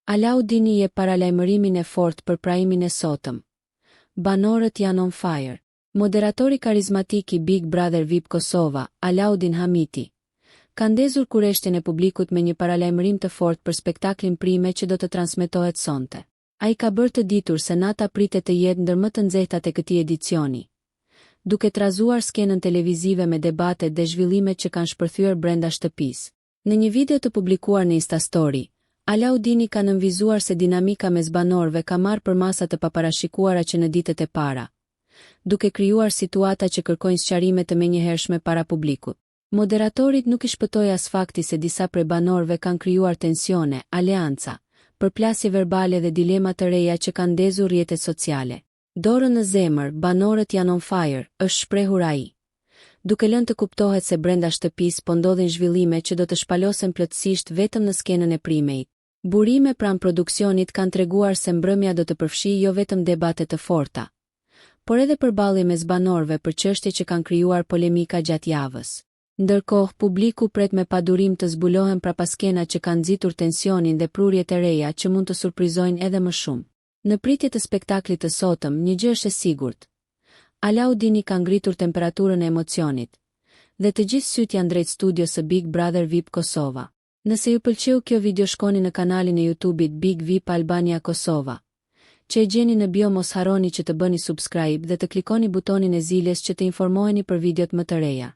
Alaudini jep paralajmërimin e fortë për prahimin e sotëm. Banorët janë on fire. Moderatori karizmatik i Big Brother VIP Kosova, Alaudin Hamiti, ka ndezur kurreshtjen e publikut me një paralajmërim të fortë për spektaklin Prime që do të transmetohet sonte. Ai ka bërë të ditur se nata pritet të jetë ndër më të nxehtat e këtij edicioni, duke trazuar skenën televizive me debatet dhe zhvillimet që kanë shpërthyer brenda shtëpisë. Në një video të publikuar në Instastory, Alaudini ka nënvizuar se dinamika mes banorëve ka marrë për masa të paparashikuara që në ditët e para, duke krijuar situata që kërkojnë sqarime të menjëhershme para publikut. Moderatorit nuk i shpëtoi as fakti se disa prej banorëve kanë krijuar tensione, aleanca, përplasje verbale dhe dilema të reja që kanë ndezur rrjetet sociale. Dorën në zemër, banorët janë on fire, është shprehur ai, duke lënë të kuptohet se brenda shtëpisë po ndodhin zhvillime që do të shpalosen plotësisht vetëm në skenën e Primeit. Burime pranë produksionit kanë treguar se mbrëmja do të përfshijë jo vetëm debate të forta, por edhe përballje mes banorëve për çështje që kanë krijuar polemika gjatë javës. Ndërkohë, publiku pret me padurim të zbulohen prapaskenat që kanë nxitur tensionin dhe prurjet e reja që mund të surprizojnë edhe më shumë. Në pritje të spektaklit të sotëm, një gjë është e sigurt. Alaudini ka ngritur temperaturën e emocionit, dhe të gjithë syt janë drejt studios së Big Brother VIP Kosova. Nëse ju pëlqeu kjo video, shkoni në kanalin e YouTube-it Big VIP Albania Kosova, që e gjeni në bio. Mos harroni që të bëni subscribe dhe të klikoni butonin e zilës që të informoheni për videot më të reja.